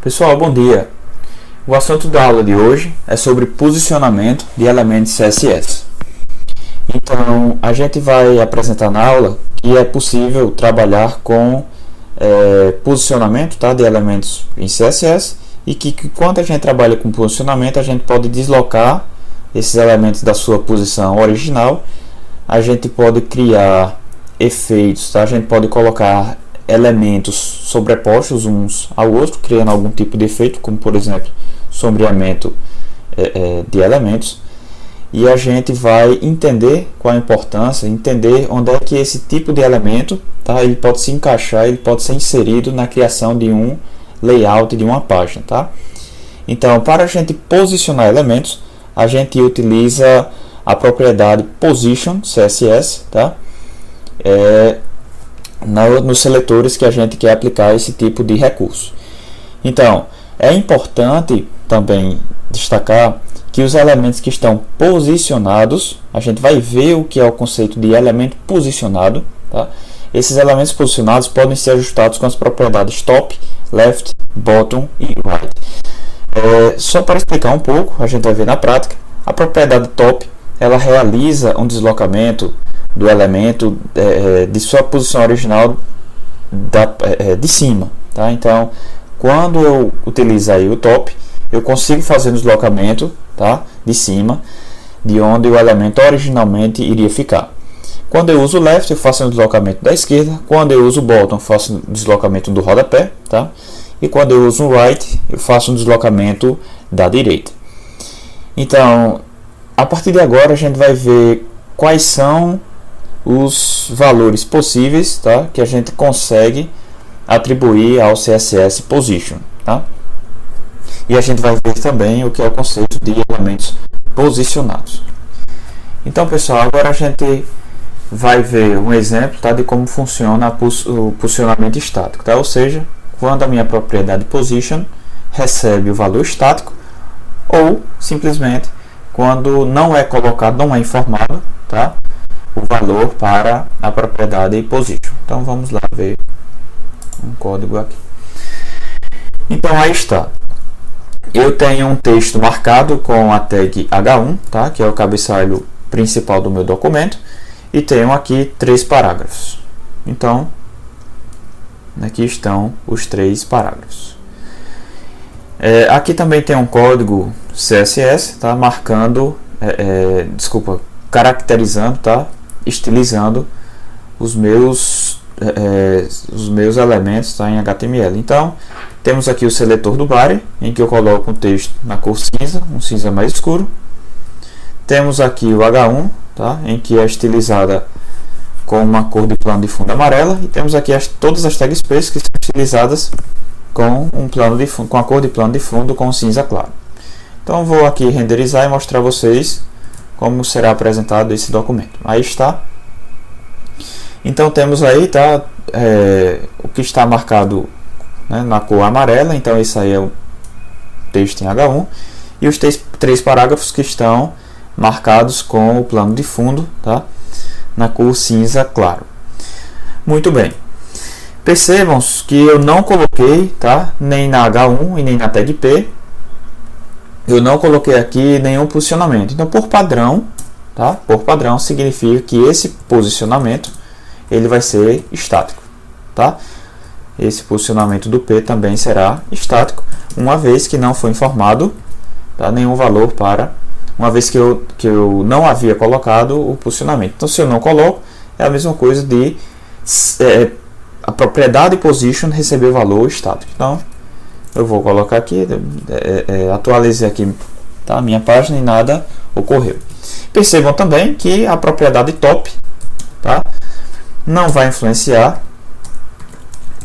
Pessoal, bom dia! O assunto da aula de hoje é sobre posicionamento de elementos CSS. Então, a gente vai apresentar na aula que é possível trabalhar com posicionamento, tá, de elementos em CSS e que quando a gente trabalha com posicionamento, a gente pode deslocar esses elementos da sua posição original, a gente pode criar efeitos, tá? A gente pode colocar elementos sobrepostos uns ao outro, criando algum tipo de efeito, como por exemplo sombreamento de elementos, e a gente vai entender qual a importância, entender onde é que esse tipo de elemento, tá, ele pode se encaixar, ele pode ser inserido na criação de um layout de uma página, tá? Então, para a gente posicionar elementos, a gente utiliza a propriedade position CSS, tá? Nos seletores que a gente quer aplicar esse tipo de recurso. Então, é importante também destacar que os elementos que estão posicionados, a gente vai ver o que é o conceito de elemento posicionado, tá? Esses elementos posicionados podem ser ajustados com as propriedades top, left, bottom e right. Só para explicar um pouco, a gente vai ver na prática, a propriedade top, ela realiza um deslocamento do elemento de sua posição original de cima, tá? Então, quando eu utilizo aí o top, eu consigo fazer um deslocamento, tá, de cima, de onde o elemento originalmente iria ficar. Quando eu uso o left, eu faço um deslocamento da esquerda. Quando eu uso o bottom, eu faço um deslocamento do rodapé, tá? E quando eu uso o right, eu faço um deslocamento da direita. Então, a partir de agora, a gente vai ver quais são os valores possíveis, tá, que a gente consegue atribuir ao CSS Position, tá? E a gente vai ver também o que é o conceito de elementos posicionados. Então, pessoal, agora a gente vai ver um exemplo, tá, de como funciona o posicionamento estático, tá? Ou seja, quando a minha propriedade Position recebe o valor estático, ou simplesmente quando não é colocado, não é informado, tá, o valor para a propriedade Position. Então vamos lá ver um código aqui. Então aí está. Eu tenho um texto marcado com a tag H1, tá, que é o cabeçalho principal do meu documento, e tenho aqui 3 parágrafos. Então aqui estão os 3 parágrafos. Aqui também tem um código CSS, tá, marcando, caracterizando, tá, estilizando os meus elementos, tá, em HTML. Então, temos aqui o seletor do body, em que eu coloco um texto na cor cinza, um cinza mais escuro. Temos aqui o H1, tá, em que é estilizada com uma cor de plano de fundo amarela. E temos aqui todas as tags space que são estilizadas com com a cor de plano de fundo com cinza claro. Então, vou aqui renderizar e mostrar a vocês como será apresentado esse documento. Aí está. Então temos aí, tá, o que está marcado, né, na cor amarela. Então esse aí é o texto em H1 e os 3 parágrafos que estão marcados com o plano de fundo, tá, na cor cinza claro. Muito bem. Percebam que eu não coloquei, tá, nem na H1 e nem na tag P. Eu não coloquei aqui nenhum posicionamento. Então, por padrão, tá? Por padrão significa que esse posicionamento ele vai ser estático, tá? Esse posicionamento do P também será estático, uma vez que não foi informado, tá, nenhum valor para, uma vez que eu não havia colocado o posicionamento. Então, se eu não coloco, é a mesma coisa de a propriedade position receber o valor estático. Então, eu vou colocar aqui, atualizei aqui, tá, a minha página e nada ocorreu. Percebam também que a propriedade top, tá, não vai influenciar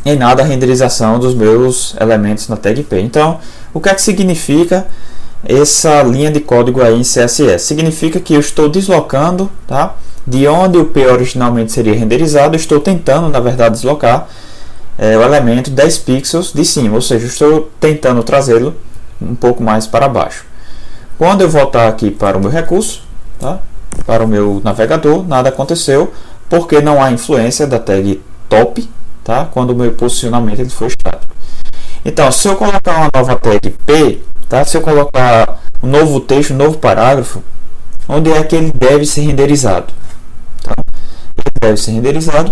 em nada a renderização dos meus elementos na tag P. Então, o que é que significa essa linha de código aí em CSS? Significa que eu estou deslocando, tá, de onde o P originalmente seria renderizado, eu estou tentando, na verdade, deslocar o elemento 10 pixels de cima, ou seja, estou tentando trazê-lo um pouco mais para baixo. Quando eu voltar aqui para o meu recurso, tá, para o meu navegador, nada aconteceu, porque não há influência da tag top, tá, quando o meu posicionamento ele for estático. Então, se eu colocar uma nova tag P, tá? Se eu colocar um novo texto, um novo parágrafo, onde é que ele deve ser renderizado? Tá? Ele deve ser renderizado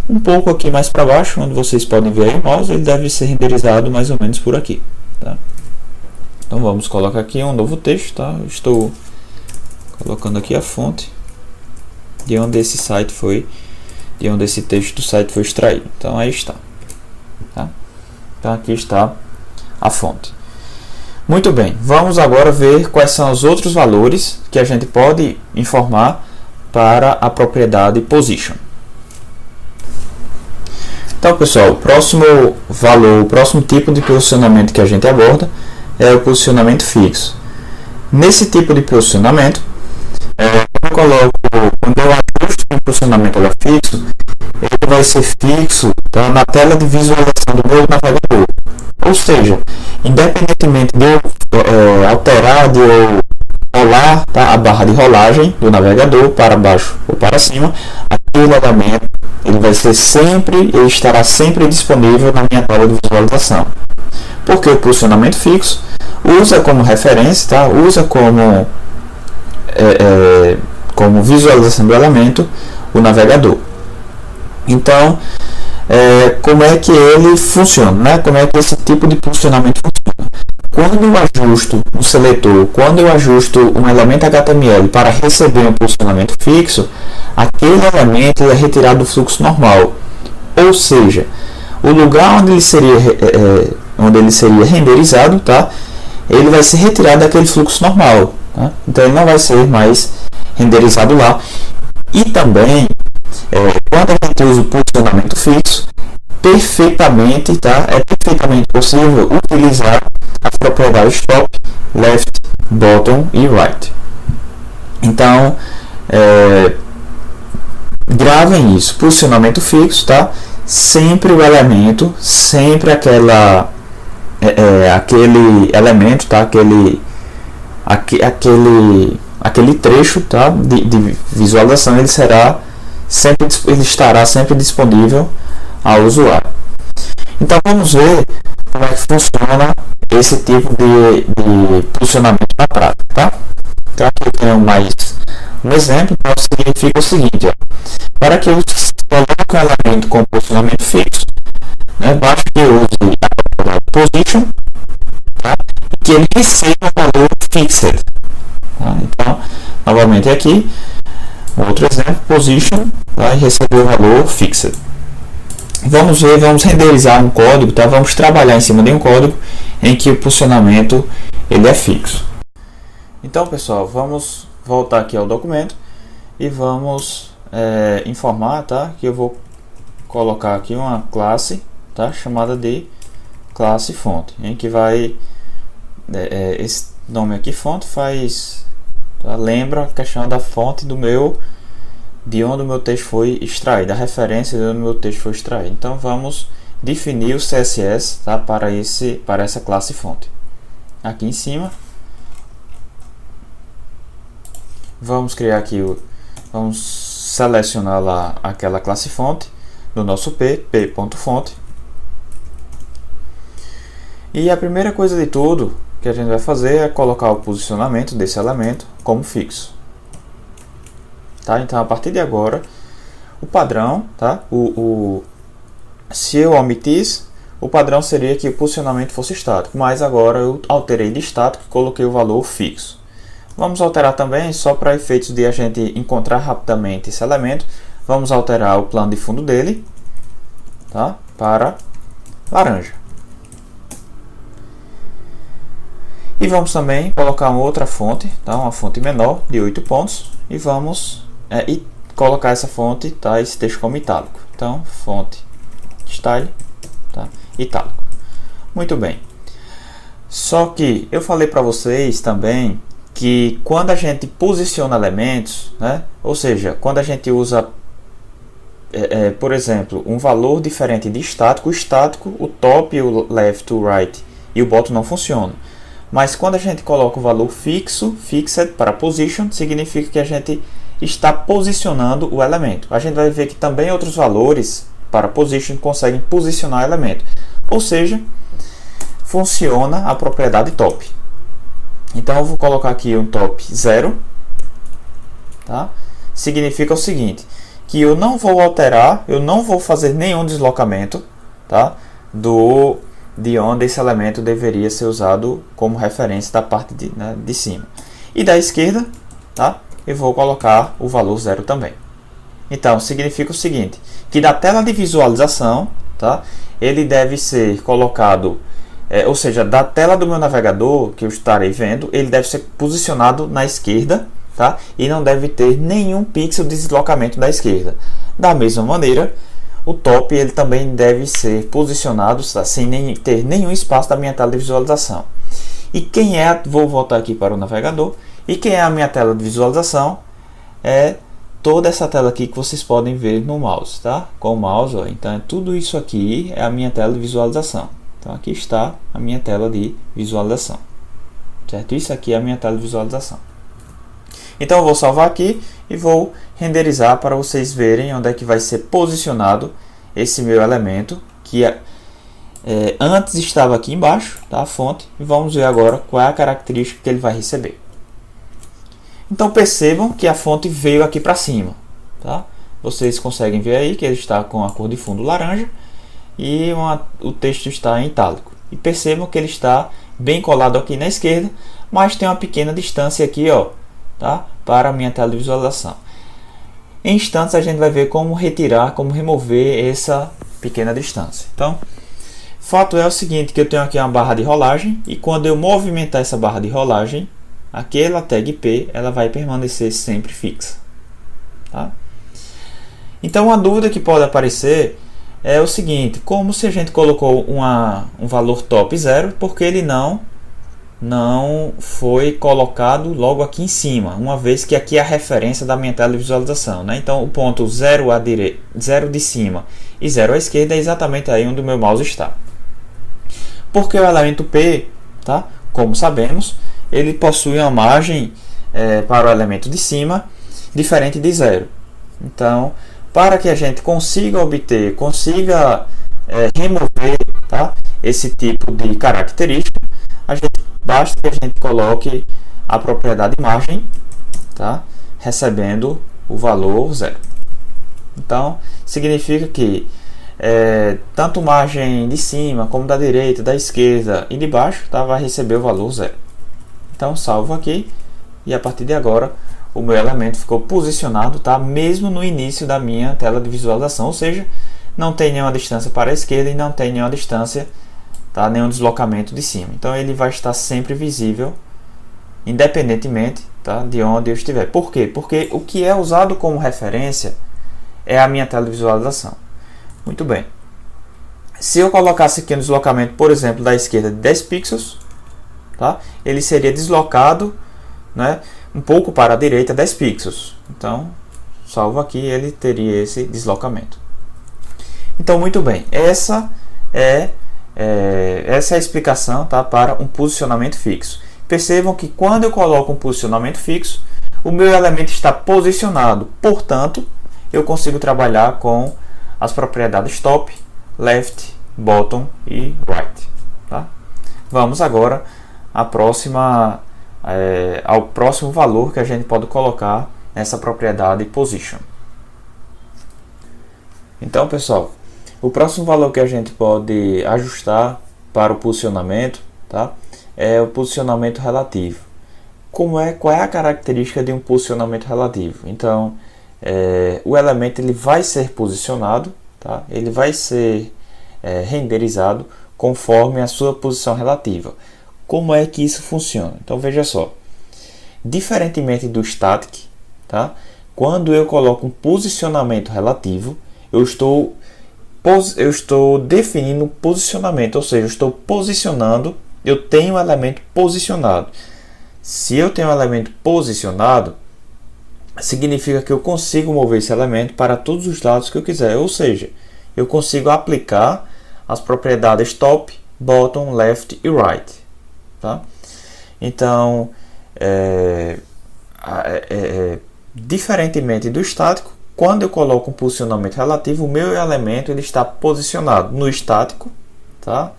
um pouco aqui mais para baixo, onde vocês podem ver aí o mouse, ele deve ser renderizado mais ou menos por aqui. Tá? Então vamos colocar aqui um novo texto, tá? Eu estou colocando aqui a fonte de onde esse site foi, de onde esse texto do site foi extraído. Então aí está. Tá? Então aqui está a fonte. Muito bem, vamos agora ver quais são os outros valores que a gente pode informar para a propriedade position. Então, pessoal, o próximo valor, o próximo tipo de posicionamento que a gente aborda é o posicionamento fixo. Nesse tipo de posicionamento, quando eu ajusto o posicionamento fixo, ele vai ser fixo, tá, na tela de visualização do meu navegador. Ou seja, independentemente de eu alterar, de eu rolar, tá, a barra de rolagem do navegador para baixo ou para cima, aquele elemento ele vai ser sempre, ele estará sempre disponível na minha tela de visualização. Porque o posicionamento fixo usa como referência, tá, usa como visualização do elemento o navegador. Então, como é que ele funciona, né? Como é que esse tipo de posicionamento funciona? Quando eu ajusto um seletor, quando eu ajusto um elemento HTML para receber um posicionamento fixo, aquele elemento é retirado do fluxo normal. Ou seja, o lugar onde ele seria renderizado, tá? Ele vai ser retirado daquele fluxo normal. Tá? Então ele não vai ser mais renderizado lá. E também, quando a gente usa o posicionamento fixo, perfeitamente, tá? É perfeitamente possível utilizar as propriedades top, left, bottom e right. Então, gravem isso, posicionamento fixo, tá? Sempre o elemento, sempre aquele elemento, tá? Aquele trecho, tá? de visualização, ele estará sempre disponível ao usuário. Então vamos ver como é que funciona esse tipo de posicionamento na prática, tá? Então aqui eu tenho mais um exemplo, então significa o seguinte, ó, para que eu coloque um elemento com posicionamento fixo, né, basta que eu use a palavra position, tá, e que ele receba o valor fixed. Tá? Então, novamente aqui, outro exemplo, position, vai receber o valor fixed. Vamos renderizar um código, tá? Vamos trabalhar em cima de um código em que o posicionamento ele é fixo. Então, pessoal, vamos voltar aqui ao documento e vamos informar, tá? Que eu vou colocar aqui uma classe, tá? Chamada de classe fonte, em que vai esse nome aqui fonte faz, tá? Lembra a questão da fonte de onde o meu texto foi extraído, a referência de onde o meu texto foi extraído. Então vamos definir o CSS, tá, para essa classe fonte. Aqui em cima vamos criar aqui vamos selecionar lá aquela classe fonte do nosso p.fonte. E a primeira coisa de tudo que a gente vai fazer é colocar o posicionamento desse elemento como fixo. Tá? Então, a partir de agora, o padrão, tá? Se eu omitisse, o padrão seria que o posicionamento fosse estático, mas agora eu alterei de estático e coloquei o valor fixo. Vamos alterar também, só para efeitos de a gente encontrar rapidamente esse elemento, vamos alterar o plano de fundo dele, tá? Para laranja. E vamos também colocar uma outra fonte, tá? Uma fonte menor de 8 pontos, e vamos colocar essa fonte, tá? Esse texto como itálico. Então, fonte style, tá? Itálico. Muito bem. Só que eu falei para vocês também que quando a gente posiciona elementos, né? Ou seja, quando a gente usa, por exemplo, um valor diferente de estático, o top, o left, o right e o bottom não funcionam. Mas quando a gente coloca o valor fixed para position, significa que a gente está posicionando o elemento. A gente vai ver que também outros valores para position conseguem posicionar o elemento. Ou seja, funciona a propriedade top. Então eu vou colocar aqui um top 0, tá? Significa o seguinte, que eu não vou alterar, eu não vou fazer nenhum deslocamento, tá? De onde esse elemento deveria ser usado como referência da parte de cima. E da esquerda, tá? Eu vou colocar o valor 0 também. Então, significa o seguinte, que da tela de visualização, tá? Ele deve ser colocado, ou seja, da tela do meu navegador, que eu estarei vendo, ele deve ser posicionado na esquerda, tá? E não deve ter nenhum pixel de deslocamento da esquerda. Da mesma maneira, o top ele também deve ser posicionado, tá? Sem ter nenhum espaço da minha tela de visualização. E quem é, vou voltar aqui para o navegador, e quem é a minha tela de visualização é toda essa tela aqui que vocês podem ver no mouse, tá? Com o mouse, ó, então é tudo isso aqui é a minha tela de visualização. Então aqui está a minha tela de visualização, certo? Isso aqui é a minha tela de visualização. Então eu vou salvar aqui e vou renderizar para vocês verem onde é que vai ser posicionado esse meu elemento que antes estava aqui embaixo, tá? A fonte, e vamos ver agora qual é a característica que ele vai receber. Então percebam que a fonte veio aqui para cima, tá? Vocês conseguem ver aí que ele está com a cor de fundo laranja e o texto está em itálico. E percebam que ele está bem colado aqui na esquerda, mas tem uma pequena distância aqui, ó, tá? Para a minha tela de visualização. Em instantes a gente vai ver como retirar, como remover essa pequena distância. Então, fato é o seguinte, que eu tenho aqui uma barra de rolagem e quando eu movimentar essa barra de rolagem, aquela tag P ela vai permanecer sempre fixa, tá? Então uma dúvida que pode aparecer é o seguinte, como se a gente colocou um valor top 0, porque ele não foi colocado logo aqui em cima, uma vez que aqui é a referência da minha tela de visualização, né? Então o ponto 0 à direita, 0 de cima e 0 à esquerda é exatamente aí onde o meu mouse está. Porque o elemento P, tá? Como sabemos, ele possui uma margem para o elemento de cima diferente de 0. Então, para que a gente consiga remover, tá? Esse tipo de característica, basta que a gente coloque a propriedade margem, tá? Recebendo o valor 0. Então, significa que tanto margem de cima como da direita, da esquerda e de baixo, tá? Vai receber o valor 0. Então salvo aqui e a partir de agora o meu elemento ficou posicionado, tá? Mesmo no início da minha tela de visualização, ou seja, não tem nenhuma distância para a esquerda e não tem nenhuma distância, tá? Nenhum deslocamento de cima. Então ele vai estar sempre visível, independentemente, tá? De onde eu estiver. Por quê? Porque o que é usado como referência é a minha tela de visualização. Muito bem. Se eu colocasse aqui um deslocamento, por exemplo, da esquerda de 10 pixels, tá? Ele seria deslocado, né, um pouco para a direita 10 pixels. Então, salvo aqui, ele teria esse deslocamento. Então, muito bem. Essa é a explicação, tá, para um posicionamento fixo. Percebam que quando eu coloco um posicionamento fixo, o meu elemento está posicionado. Portanto, eu consigo trabalhar com as propriedades top, left, bottom e right. Tá? Vamos agora ao próximo valor que a gente pode colocar nessa propriedade position. Então, pessoal, o próximo valor que a gente pode ajustar para o posicionamento, tá, é o posicionamento relativo. Qual é a característica de um posicionamento relativo? Então, o elemento ele vai ser posicionado, tá? Ele vai ser renderizado conforme a sua posição relativa. Como é que isso funciona? Então veja só, diferentemente do static, tá? Quando eu coloco um posicionamento relativo, eu estou definindo um posicionamento, ou seja, eu estou posicionando, eu tenho um elemento posicionado. Se eu tenho um elemento posicionado, significa que eu consigo mover esse elemento para todos os lados que eu quiser, ou seja, eu consigo aplicar as propriedades top, bottom, left e right, tá? Então, diferentemente do estático, quando eu coloco um posicionamento relativo, o meu elemento ele está posicionado no estático, tá?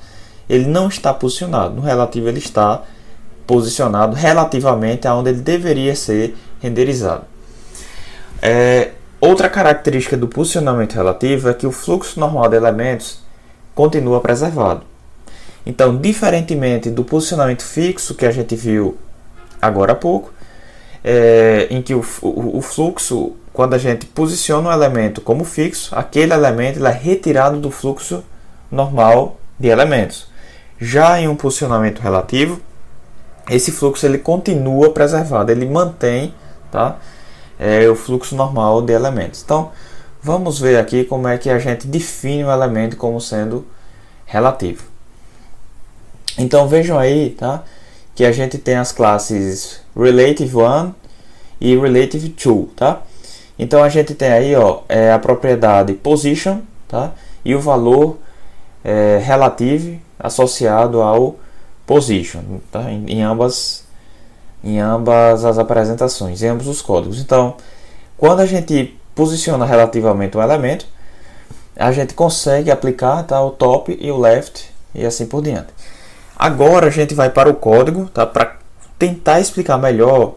ele não está posicionado. No relativo ele está posicionado relativamente aonde ele deveria ser renderizado. Outra característica do posicionamento relativo é que o fluxo normal de elementos continua preservado. Então, diferentemente do posicionamento fixo que a gente viu agora há pouco, em que o fluxo, quando a gente posiciona um elemento como fixo, aquele elemento ele é retirado do fluxo normal de elementos. Já em um posicionamento relativo, esse fluxo ele continua preservado, ele mantém, tá, o fluxo normal de elementos. Então, vamos ver aqui como é que a gente define um elemento como sendo relativo. Então, vejam aí, tá, que a gente tem as classes Relative1 e Relative2, tá? Então, a gente tem aí, ó, a propriedade Position, tá, e o valor Relative associado ao Position, tá, em ambas as apresentações, em ambos os códigos. Então, quando a gente posiciona relativamente um elemento, a gente consegue aplicar, tá, o top e o left e assim por diante. Agora a gente vai para o código, tá, para tentar explicar melhor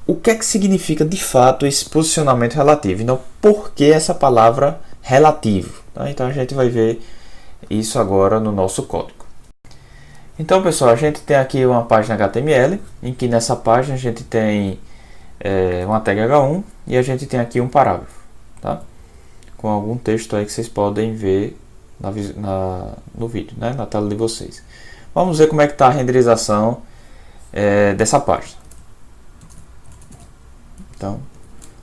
o que é que significa de fato esse posicionamento relativo. Então, por que essa palavra relativo? Tá? Então a gente vai ver isso agora no nosso código. Então, pessoal, a gente tem aqui uma página HTML, em que nessa página a gente tem uma tag H1 e a gente tem aqui um parágrafo, tá? Com algum texto aí que vocês podem ver no vídeo, né? Na tela de vocês. Vamos ver como é que está a renderização dessa página. Então,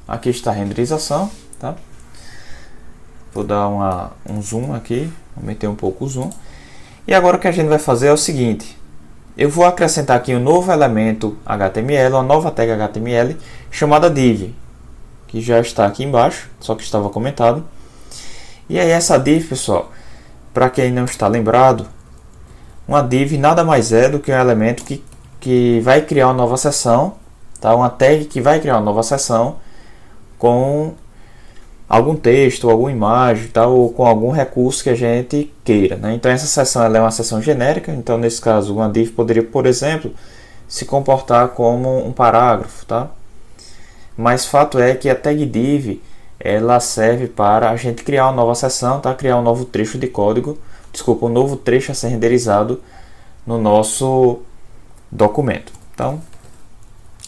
aqui está a renderização, tá? Vou dar um zoom aqui, aumentei um pouco o zoom. E agora o que a gente vai fazer é o seguinte: eu vou acrescentar aqui um novo elemento HTML, uma nova tag HTML chamada div, que já está aqui embaixo, só que estava comentado. E aí essa div, pessoal, para quem não está lembrado, uma div nada mais é do que um elemento que vai criar uma nova seção, tá? Uma tag que vai criar uma nova seção com algum texto, alguma imagem, tá? Ou com algum recurso que a gente queira, né? Então essa seção ela é uma seção genérica. Então nesse caso uma div poderia, por exemplo, se comportar como um parágrafo, tá? Mas fato é que a tag div ela serve para a gente criar uma nova seção, tá? Criar um novo trecho de código, um novo trecho a ser renderizado no nosso documento. Então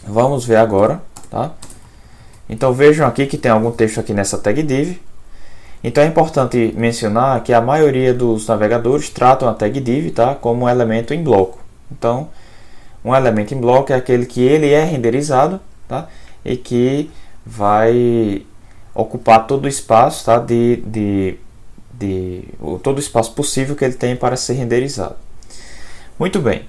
vamos ver agora, tá? Então vejam aqui que tem algum texto aqui nessa tag div. Então é importante mencionar que a maioria dos navegadores tratam a tag div, tá, como um elemento em bloco. Então um elemento em bloco é aquele que ele é renderizado, tá, e que vai ocupar todo o espaço, tá, todo o espaço possível que ele tem para ser renderizado. Muito bem.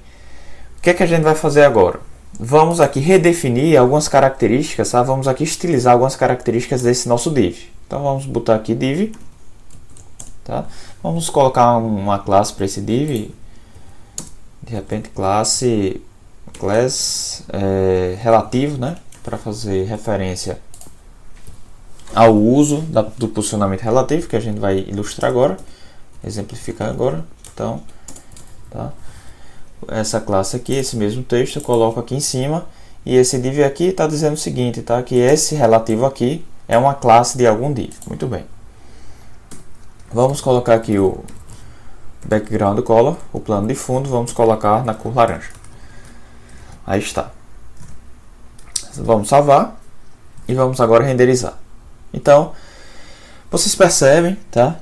O que é que a gente vai fazer agora? Vamos aqui redefinir algumas características, tá? Vamos aqui estilizar algumas características desse nosso div. Então vamos botar aqui div, tá? Vamos colocar uma classe para esse div. De repente class relativo, né? Para fazer referência ao uso do posicionamento relativo, que a gente vai ilustrar agora, exemplificar agora. Então, tá? Essa classe aqui, esse mesmo texto, eu coloco aqui em cima, e esse div aqui está dizendo o seguinte, tá? Que esse relativo aqui é uma classe de algum div. Muito bem. Vamos colocar aqui o background color, o plano de fundo, vamos colocar na cor laranja. Aí está. Vamos salvar e vamos agora renderizar. Então, vocês percebem, tá?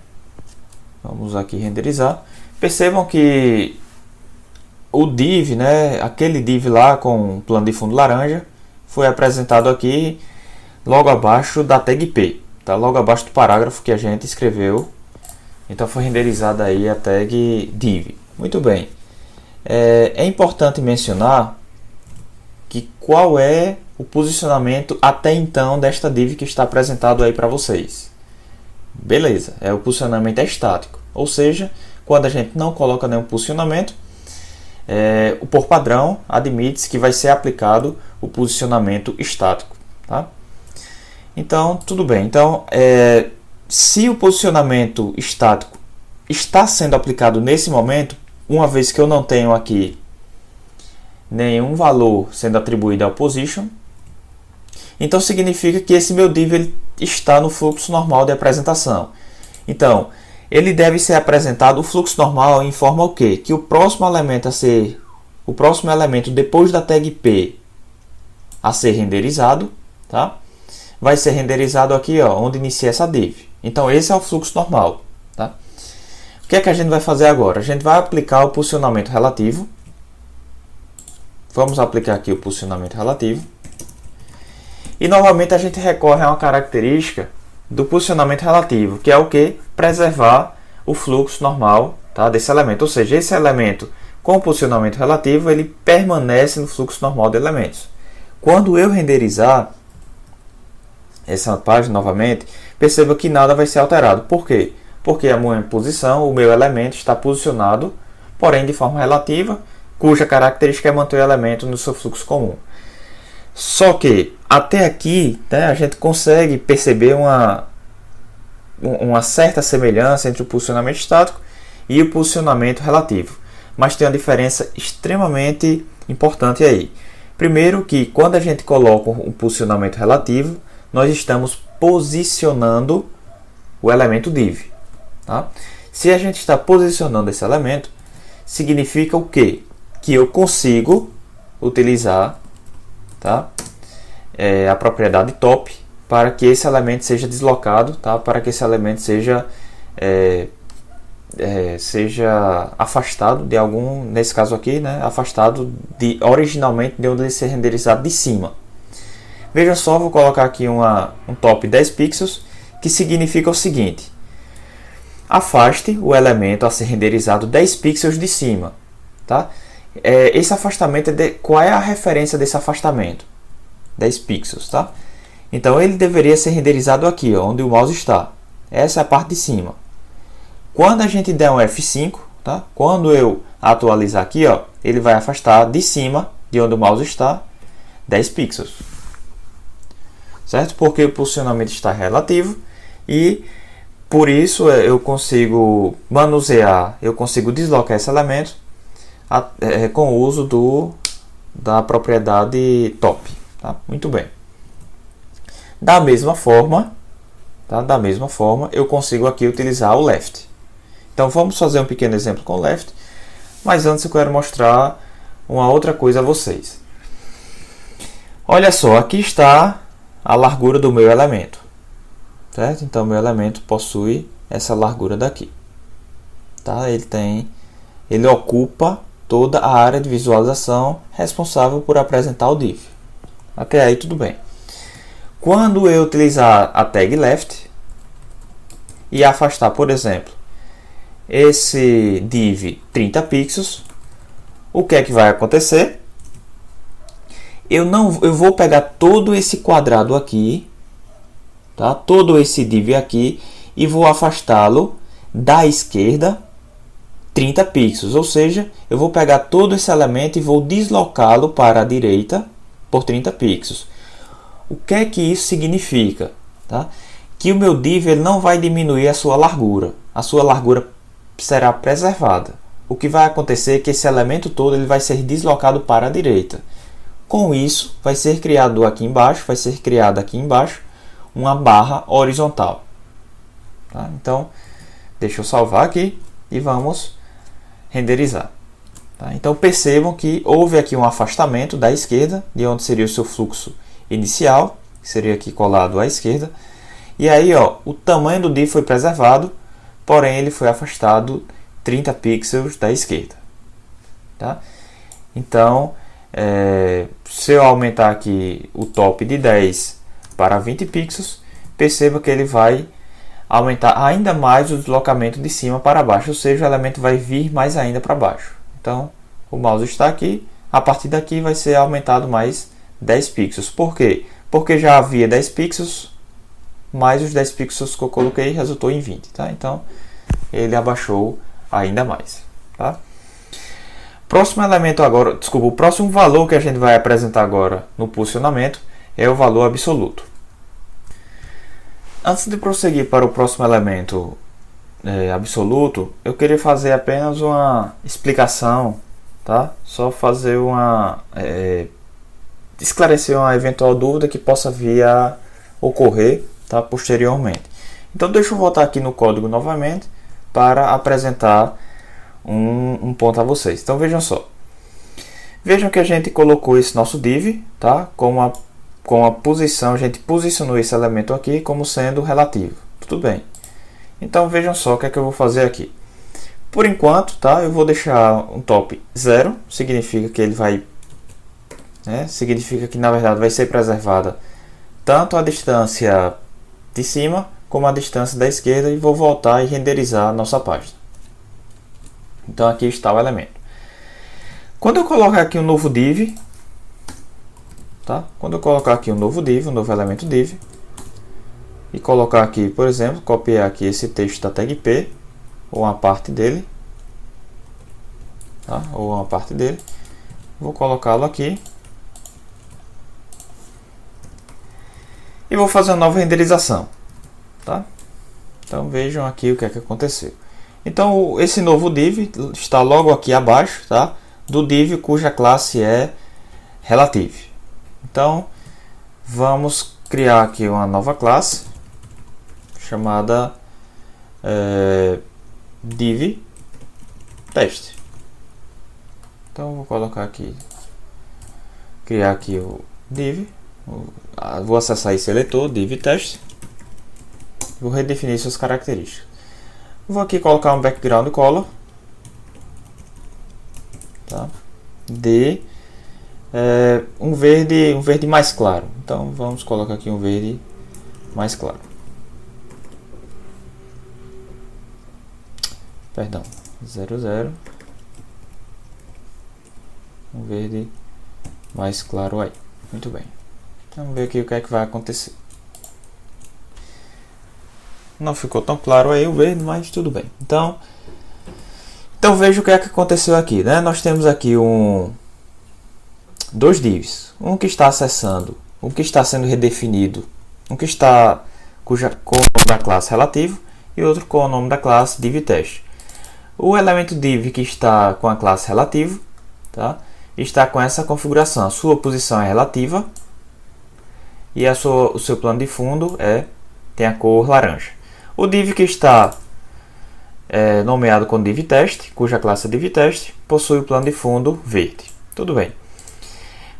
Vamos aqui renderizar. Percebam que o div, né, aquele div lá com o plano de fundo laranja, foi apresentado aqui logo abaixo da tag p, tá? Logo abaixo do parágrafo que a gente escreveu. Então foi renderizada aí a tag div. Muito bem. É importante mencionar que qual é o posicionamento até então desta div que está apresentado aí para vocês. Beleza, o posicionamento é estático, ou seja, quando a gente não coloca nenhum posicionamento, por padrão admite-se que vai ser aplicado o posicionamento estático, tá? Então tudo bem. Então se o posicionamento estático está sendo aplicado nesse momento, uma vez que eu não tenho aqui nenhum valor sendo atribuído ao position, então significa que esse meu div ele está no fluxo normal de apresentação. Então, ele deve ser apresentado o fluxo normal em forma o quê? Que o próximo elemento depois da tag P a ser renderizado, tá? Vai ser renderizado aqui, ó, onde inicia essa div. Então esse é o fluxo normal, tá? O que é que a gente vai fazer agora? A gente vai aplicar o posicionamento relativo. Vamos aplicar aqui o posicionamento relativo. E novamente a gente recorre a uma característica do posicionamento relativo, que é o que? Preservar o fluxo normal, tá, desse elemento. Ou seja, esse elemento com posicionamento relativo, ele permanece no fluxo normal de elementos. Quando eu renderizar essa página novamente, perceba que nada vai ser alterado. Por quê? Porque a minha posição, o meu elemento está posicionado, porém de forma relativa, cuja característica é manter o elemento no seu fluxo comum. Só que até aqui, né, a gente consegue perceber uma certa semelhança entre o posicionamento estático e o posicionamento relativo. Mas tem uma diferença extremamente importante aí. Primeiro que quando a gente coloca um posicionamento relativo, nós estamos posicionando o elemento div. Tá? Se a gente está posicionando esse elemento, significa o quê? Que eu consigo utilizar, tá, a propriedade top para que esse elemento seja deslocado, tá, para que esse elemento seja afastado de algum, nesse caso aqui, né, afastado originalmente de onde ele ser renderizado de cima. Veja só, vou colocar aqui um top 10 pixels, que significa o seguinte: afaste o elemento a ser renderizado 10 pixels de cima. Tá? Esse afastamento, qual é a referência desse afastamento? 10 pixels. Tá? Então ele deveria ser renderizado aqui, ó, onde o mouse está. Essa é a parte de cima. Quando a gente der um F5, tá? Quando eu atualizar aqui, ó, ele vai afastar de cima, de onde o mouse está, 10 pixels. Certo? Porque o posicionamento está relativo e por isso eu consigo manusear, eu consigo deslocar esse elemento com o uso da propriedade top. Tá? Muito bem. Da mesma forma, tá? Da mesma forma, eu consigo aqui utilizar o left. Então vamos fazer um pequeno exemplo com o left, mas antes eu quero mostrar uma outra coisa a vocês. Olha só, aqui está a largura do meu elemento, certo? Então meu elemento possui essa largura daqui, tá? Ele ocupa toda a área de visualização responsável por apresentar o div. Até aí tudo bem. Quando eu utilizar a tag left e afastar, por exemplo, esse div 30 pixels, o que é que vai acontecer? Eu vou pegar todo esse quadrado aqui, tá? Todo esse div aqui, e vou afastá-lo da esquerda 30 pixels, ou seja, eu vou pegar todo esse elemento e vou deslocá-lo para a direita por 30 pixels. O que é que isso significa? Tá? Que o meu div ele não vai diminuir a sua largura será preservada. O que vai acontecer é que esse elemento todo ele vai ser deslocado para a direita. Com isso, vai ser criado aqui embaixo, uma barra horizontal. Tá? Então, deixa eu salvar aqui e vamos renderizar. Tá? Então, percebam que houve aqui um afastamento da esquerda, de onde seria o seu fluxo inicial, que seria aqui colado à esquerda. E aí, ó, o tamanho do div foi preservado, porém ele foi afastado 30 pixels da esquerda. Tá? Então, se eu aumentar aqui o top de 10 para 20 pixels, perceba que ele vai aumentar ainda mais o deslocamento de cima para baixo, ou seja, o elemento vai vir mais ainda para baixo. Então, o mouse está aqui, a partir daqui vai ser aumentado mais 10 pixels. Por quê? Porque já havia 10 pixels, mais os 10 pixels que eu coloquei resultou em 20. Tá? Então, ele abaixou ainda mais. Tá? Próximo elemento agora, o próximo valor que a gente vai apresentar agora no posicionamento é o valor absoluto. Antes de prosseguir para o próximo elemento absoluto, eu queria fazer apenas uma explicação, tá? Só fazer esclarecer uma eventual dúvida que possa vir a ocorrer, tá? Posteriormente. Então deixa eu voltar aqui no código novamente para apresentar um ponto a vocês. Então vejam só. Vejam que a gente colocou esse nosso div, tá? Com a posição, a gente posicionou esse elemento aqui como sendo relativo. Tudo bem. Então vejam só o que é que eu vou fazer aqui. Por enquanto, tá? Eu vou deixar um top 0, significa que ele vai, significa que na verdade vai ser preservada tanto a distância de cima como a distância da esquerda, e vou voltar e renderizar a nossa página. Então aqui está o elemento. Quando eu colocar aqui um novo div, tá? Quando eu colocar aqui um novo div, um novo elemento div, e colocar aqui, por exemplo, copiar aqui esse texto da tag P, ou uma parte dele, tá? Ou uma parte dele, vou colocá-lo aqui, e vou fazer uma nova renderização, tá? Então vejam aqui o que é que aconteceu. Então esse novo div está logo aqui abaixo, tá? Do div cuja classe é relative. Então vamos criar aqui uma nova classe chamada div teste. Então vou colocar aqui, criar aqui o div, vou acessar esse seletor div teste, vou redefinir suas características. Vou aqui colocar um background color, tá? De um verde mais claro. Então vamos colocar aqui um verde mais claro. Perdão, 00. Um verde mais claro aí. Muito bem. Vamos ver aqui o que é que vai acontecer. Não ficou tão claro aí o verde, mas tudo bem. Então veja o que é que aconteceu aqui, né? Nós temos aqui dois divs, um que está acessando, um que está sendo redefinido, um que está com o nome da classe relativo e outro com o nome da classe div teste. O elemento div que está com a classe relativo, tá? Está com essa configuração, a sua posição é relativa e o seu plano de fundo tem a cor laranja. O div que está nomeado com div teste, cuja classe é div teste, possui o plano de fundo verde. Tudo bem.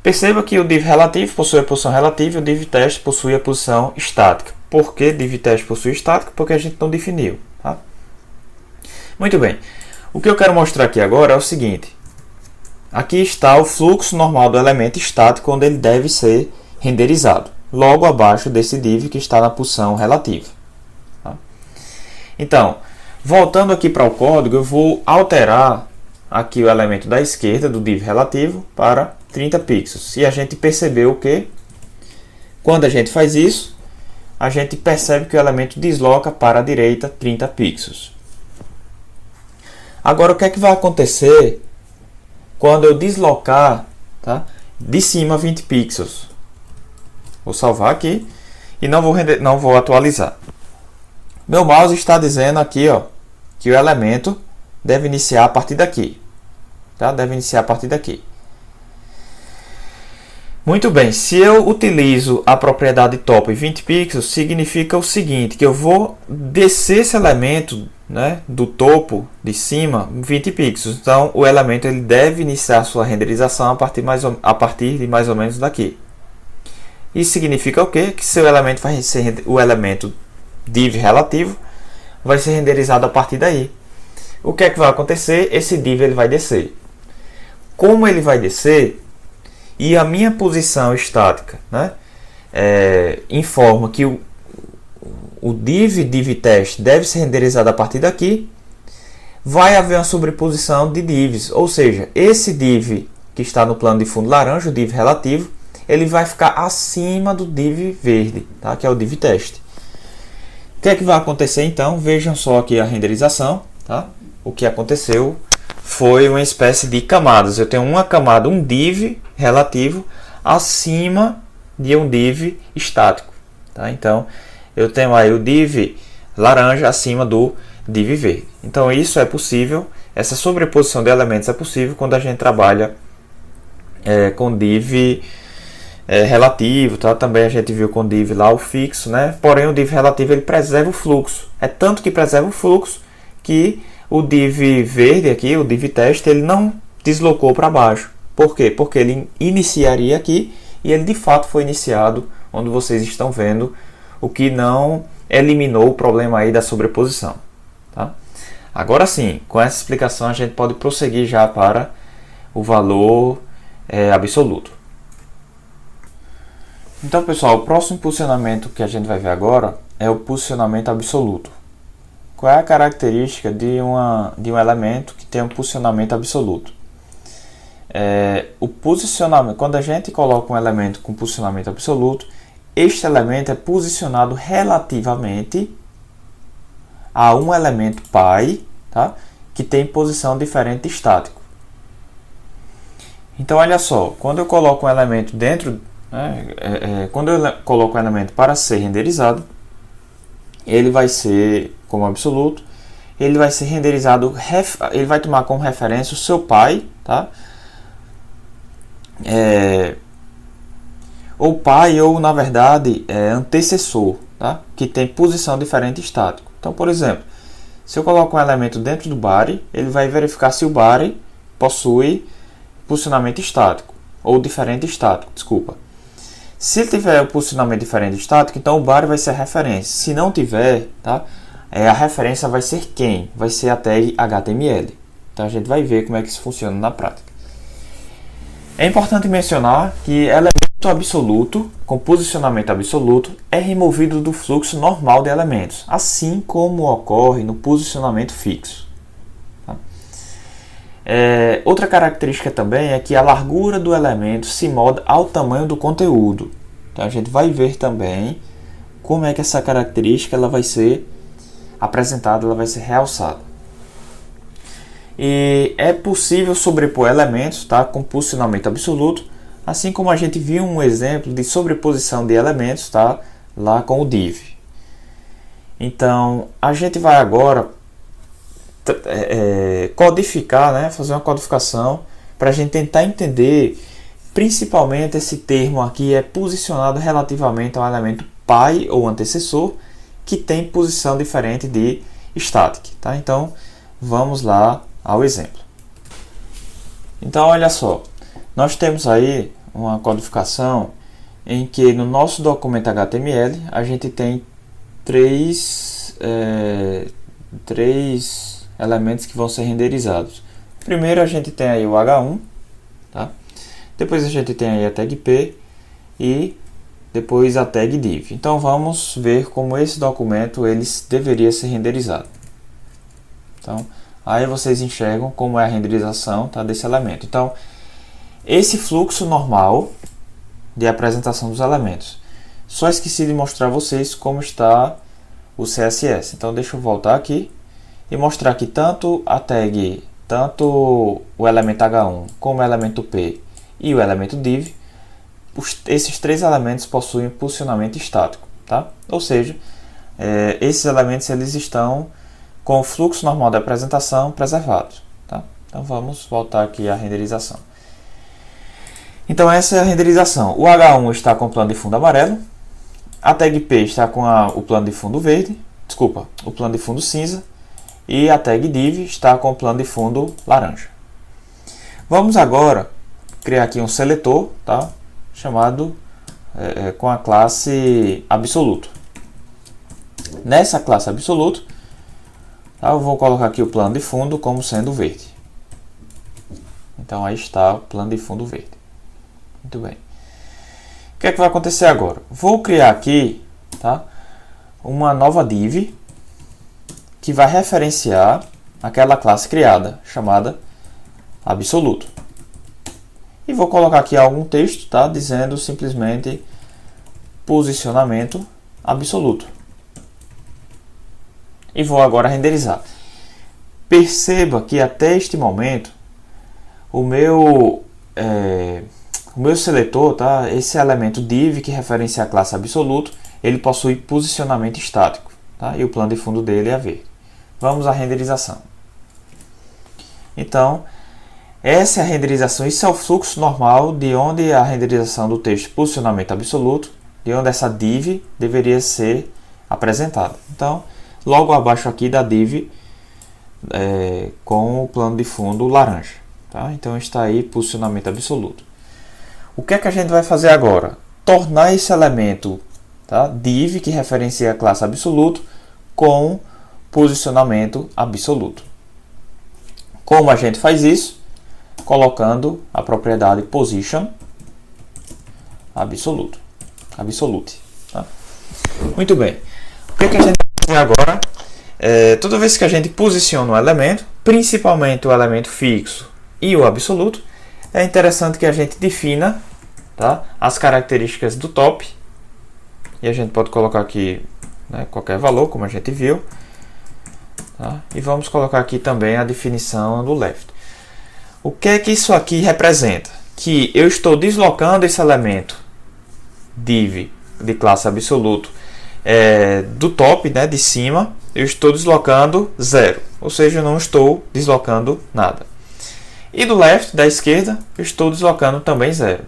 Perceba que o div relativo possui a posição relativa e o div teste possui a posição estática. Por que div teste possui estática? Porque a gente não definiu. Tá? Muito bem. O que eu quero mostrar aqui agora é o seguinte. Aqui está o fluxo normal do elemento estático onde ele deve ser renderizado. Logo abaixo desse div que está na posição relativa. Tá? Então, voltando aqui para o código, eu vou alterar aqui o elemento da esquerda do div relativo para 30 pixels. E a gente percebeu que quando a gente faz isso, a gente percebe que o elemento desloca para a direita 30 pixels. Agora o que é que vai acontecer quando eu deslocar, tá, de cima 20 pixels? Vou salvar aqui e não vou atualizar. Meu mouse está dizendo aqui, que o elemento deve iniciar a partir daqui. Tá? Deve iniciar a partir daqui. Muito bem, se eu utilizo a propriedade top 20 pixels, significa o seguinte, que eu vou descer esse elemento, né, do topo de cima 20 pixels. Então o elemento ele deve iniciar sua renderização a partir de mais ou menos daqui. Isso significa o quê? Que seu elemento vai ser o elemento div relativo vai ser renderizado a partir daí. O que é que vai acontecer? Esse div ele vai descer. Como ele vai descer e a minha posição estática, né, informa que o div teste deve ser renderizado a partir daqui, vai haver uma sobreposição de divs, ou seja, esse div que está no plano de fundo laranja, o div relativo, ele vai ficar acima do div verde, tá? Que é o div teste. O que é que vai acontecer então? Vejam só aqui a renderização, tá? O que aconteceu foi uma espécie de camadas. Eu tenho uma camada, um div relativo acima de um div estático, tá? Então eu tenho aí o div laranja acima do div verde. Então isso é possível, essa sobreposição de elementos é possível quando a gente trabalha com div relativo, tá? Também a gente viu com div lá o fixo, né? Porém o div relativo ele preserva o fluxo. É tanto que preserva o fluxo que o div verde aqui, o div test, ele não deslocou para baixo. Por quê? Porque ele iniciaria aqui e ele de fato foi iniciado onde vocês estão vendo, o que não eliminou o problema aí da sobreposição, tá? Agora sim, com essa explicação a gente pode prosseguir já para o valor absoluto. Então pessoal, o próximo posicionamento que a gente vai ver agora é o posicionamento absoluto. Qual é a característica de um elemento que tem um posicionamento absoluto? O posicionamento, quando a gente coloca um elemento com posicionamento absoluto, este elemento é posicionado relativamente a um elemento pi, tá? Que tem posição diferente de estático. Então olha só, quando eu coloco um elemento dentro, quando eu coloco um elemento para ser renderizado, ele vai ser como absoluto, ele vai ser renderizado, ele vai tomar como referência o seu pi, tá? Ou pi, ou na verdade antecessor, tá? Que tem posição diferente de estático. Então, por exemplo, se eu coloco um elemento dentro do body, ele vai verificar se o body possui posicionamento estático, ou diferente estático, desculpa. Se ele tiver o posicionamento diferente estático, então o body vai ser a referência. Se não tiver, tá? A referência vai ser quem? Vai ser a tag HTML. Então a gente vai ver como é que isso funciona na prática. É importante mencionar que elemento absoluto com posicionamento absoluto é removido do fluxo normal de elementos, assim como ocorre no posicionamento fixo. Tá? Outra característica também é que a largura do elemento se molda ao tamanho do conteúdo. Então a gente vai ver também como é que essa característica ela vai ser apresentada, ela vai ser realçada. E é possível sobrepor elementos, tá, com posicionamento absoluto, assim como a gente viu um exemplo de sobreposição de elementos, tá, lá com o div. Então a gente vai agora codificar, né, fazer uma codificação para a gente tentar entender principalmente esse termo aqui é posicionado relativamente ao elemento pi ou antecessor que tem posição diferente de static, tá? Então vamos lá ao exemplo. Então olha só, nós temos aí uma codificação em que no nosso documento HTML a gente tem três elementos que vão ser renderizados. Primeiro a gente tem aí o H1, tá? Depois a gente tem aí a tag P e depois a tag div. Então vamos ver como esse documento deveria ser renderizado. Então aí vocês enxergam como é a renderização, tá, desse elemento. Então esse fluxo normal de apresentação dos elementos. Só esqueci de mostrar a vocês como está o CSS. Então deixa eu voltar aqui e mostrar que tanto o elemento H1 como o elemento P e o elemento div, esses três elementos possuem posicionamento estático, tá? Ou seja, esses elementos eles estão com o fluxo normal da apresentação preservado, tá? Então vamos voltar aqui à renderização. Então essa é a renderização. O H1 está com o plano de fundo amarelo, a tag P está com o plano de fundo verde, o plano de fundo cinza, e a tag div está com o plano de fundo laranja. Vamos agora criar aqui um seletor, tá? Chamado com a classe absoluto. Nessa classe absoluto, tá? Eu vou colocar aqui o plano de fundo como sendo verde. Então aí está o plano de fundo verde. Muito bem. O que é que vai acontecer agora? Vou criar aqui, tá, uma nova div que vai referenciar aquela classe criada, chamada absoluto. E vou colocar aqui algum texto, tá, dizendo simplesmente posicionamento absoluto. E vou agora renderizar. Perceba que até este momento o meu seletor, tá, esse elemento div que referencia a classe absoluto, ele possui posicionamento estático, tá, e o plano de fundo dele é verde. vamos à renderização. Então, essa é a renderização, isso é o fluxo normal de onde a renderização do texto posicionamento absoluto, de onde essa div deveria ser apresentada. Então, logo abaixo aqui da div com o plano de fundo laranja. Tá? Então está aí posicionamento absoluto. O que é que a gente vai fazer agora? Tornar esse elemento, tá, div, que referencia a classe absoluto, com posicionamento absoluto. Como a gente faz isso? Colocando a propriedade position absolute. Tá? Muito bem. O que é que a gente vai fazer agora? Toda vez que a gente posiciona um elemento, principalmente o elemento fixo e o absoluto, é interessante que a gente defina, tá, as características do top. E a gente pode colocar aqui, né, qualquer valor, como a gente viu. Tá? E vamos colocar aqui também a definição do left. O que é que isso aqui representa? Que eu estou deslocando esse elemento div de classe absoluto do top, né, de cima, eu estou deslocando 0. Ou seja, eu não estou deslocando nada. E do left, da esquerda, eu estou deslocando também 0.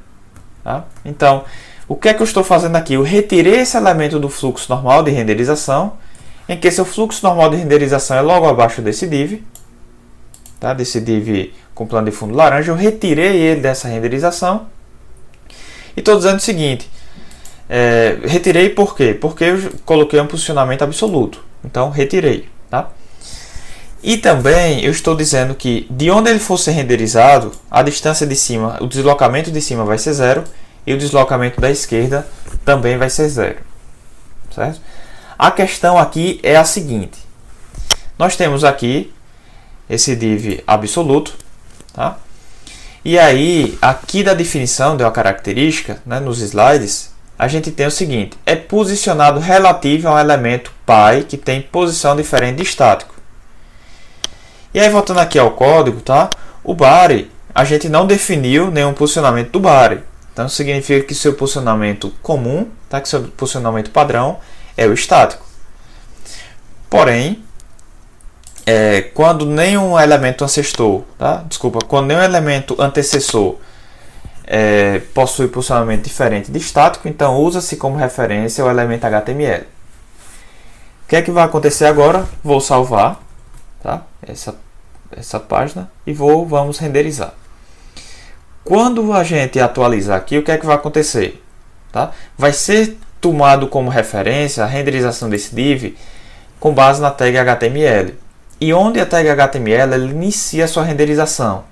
Tá? Então, o que é que eu estou fazendo aqui? Eu retirei esse elemento do fluxo normal de renderização, em que seu fluxo normal de renderização é logo abaixo desse div, tá? Desse div com plano de fundo laranja. Eu retirei ele dessa renderização e estou dizendo o seguinte, retirei por quê? Porque eu coloquei um posicionamento absoluto, então retirei. Tá? E também eu estou dizendo que de onde ele for ser renderizado, a distância de cima, o deslocamento de cima vai ser 0 e o deslocamento da esquerda também vai ser 0. Certo? A questão aqui é a seguinte. Nós temos aqui esse div absoluto. Tá? E aí, aqui da definição, deu a característica, né, nos slides, a gente tem o seguinte. É posicionado relativo a um elemento π que tem posição diferente de estático. E aí, voltando aqui ao código, tá? O body, a gente não definiu nenhum posicionamento do body. Então, significa que seu posicionamento comum, tá? Que seu posicionamento padrão é o estático. Porém, quando nenhum elemento ancestor, tá? Desculpa, quando nenhum elemento antecessor possui posicionamento diferente de estático, então usa-se como referência o elemento HTML. O que é que vai acontecer agora? Vou salvar, tá? Essa página e vamos renderizar. Quando a gente atualizar aqui, o que é que vai acontecer? Tá? Vai ser tomado como referência a renderização desse div com base na tag HTML. E onde a tag HTML ela inicia a sua renderização?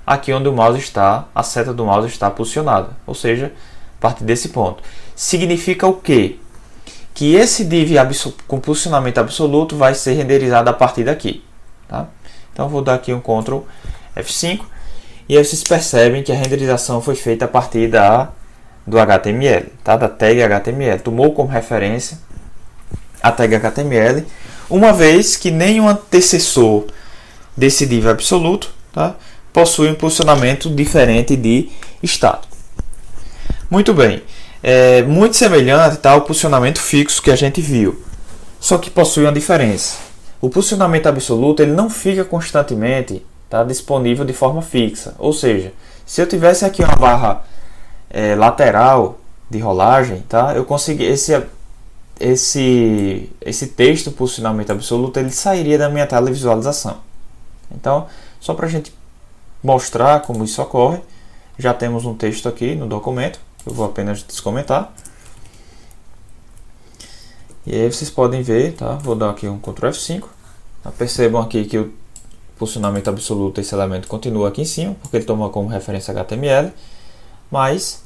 Aqui onde o mouse está, a seta do mouse está posicionada. Ou seja, a partir desse ponto. Significa o quê? Que esse div com posicionamento absoluto vai ser renderizado a partir daqui. Tá? Então vou dar aqui um Ctrl F5 e aí vocês percebem que a renderização foi feita a partir do HTML, tá? Da tag HTML. Tomou como referência a tag HTML, uma vez que nenhum antecessor desse div absoluto, tá, possui um posicionamento diferente de estático. Muito bem, muito semelhante, tá, ao posicionamento fixo que a gente viu, só que possui uma diferença. O posicionamento absoluto ele não fica constantemente, tá, disponível de forma fixa. Ou seja, se eu tivesse aqui uma barra lateral de rolagem, tá, eu consegui esse texto posicionamento absoluto ele sairia da minha tela de visualização. Então, só para a gente mostrar como isso ocorre, já temos um texto aqui no documento. Eu vou apenas descomentar. E aí vocês podem ver, tá? Vou dar aqui um Ctrl F5. Tá? Percebam aqui que o posicionamento absoluto, esse elemento continua aqui em cima, porque ele toma como referência HTML, mas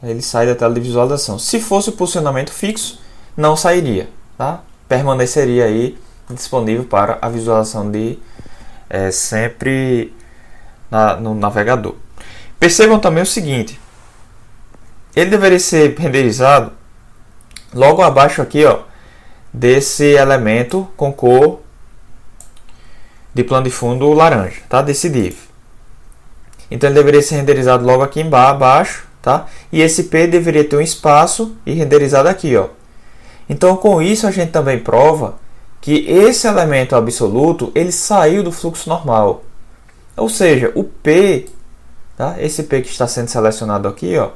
ele sai da tela de visualização. Se fosse o posicionamento fixo, não sairia, tá? Permaneceria aí disponível para a visualização de sempre no navegador. Percebam também o seguinte, ele deveria ser renderizado logo abaixo aqui, ó, desse elemento com cor de plano de fundo laranja, tá? Desse div. Então ele deveria ser renderizado logo aqui embaixo, tá? E esse P deveria ter um espaço e renderizado aqui, ó. Então com isso a gente também prova que esse elemento absoluto ele saiu do fluxo normal. Ou seja, o P, tá? Esse P que está sendo selecionado aqui, ó,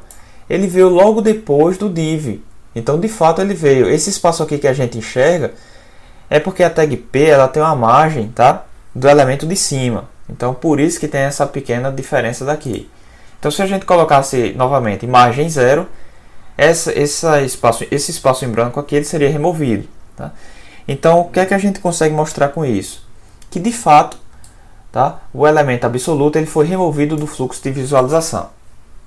ele veio logo depois do div. Então, de fato, ele veio. Esse espaço aqui que a gente enxerga é porque a tag P ela tem uma margem, tá, do elemento de cima. Então, por isso que tem essa pequena diferença daqui. Então, se a gente colocasse novamente margem 0, esse espaço em branco aqui ele seria removido. Tá? Então, o que é que a gente consegue mostrar com isso? Que, de fato, tá, o elemento absoluto ele foi removido do fluxo de visualização,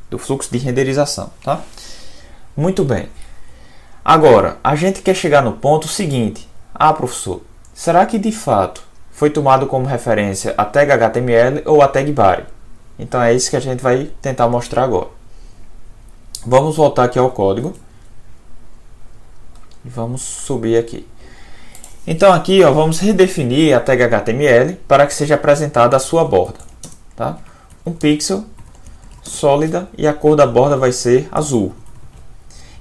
do fluxo de renderização. Tá? Muito bem. Agora, a gente quer chegar no ponto seguinte. Ah, professor, será que de fato foi tomado como referência a tag HTML ou a tag body? Então é isso que a gente vai tentar mostrar agora. Vamos voltar aqui ao código. E vamos subir aqui. Então aqui ó, vamos redefinir a tag HTML para que seja apresentada a sua borda. Tá? Um pixel, sólida, e a cor da borda vai ser azul.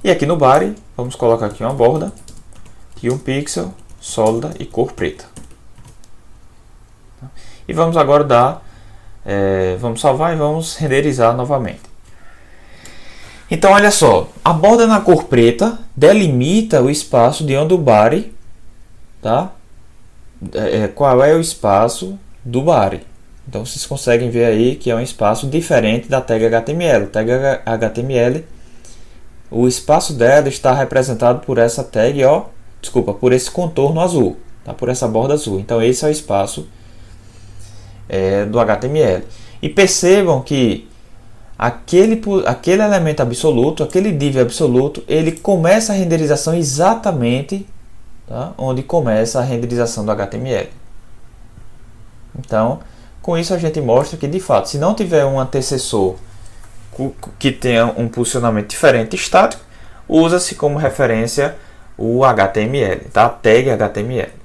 E aqui no body, vamos colocar aqui uma borda e um pixel, sólida e cor preta. E vamos agora dar, vamos salvar e vamos renderizar novamente. Então olha só, a borda na cor preta delimita o espaço de onde o body, tá? Qual é o espaço do body. Então vocês conseguem ver aí que é um espaço diferente da tag HTML. Tag HTML, o espaço dela está representado por essa tag, ó, desculpa, por esse contorno azul, tá? Por essa borda azul. Então esse é o espaço do HTML. E percebam que aquele elemento absoluto, aquele div absoluto, ele começa a renderização exatamente, tá, onde começa a renderização do HTML. Então, com isso a gente mostra que de fato, se não tiver um antecessor que tenha um posicionamento diferente estático, usa-se como referência o HTML, tá? Tag HTML.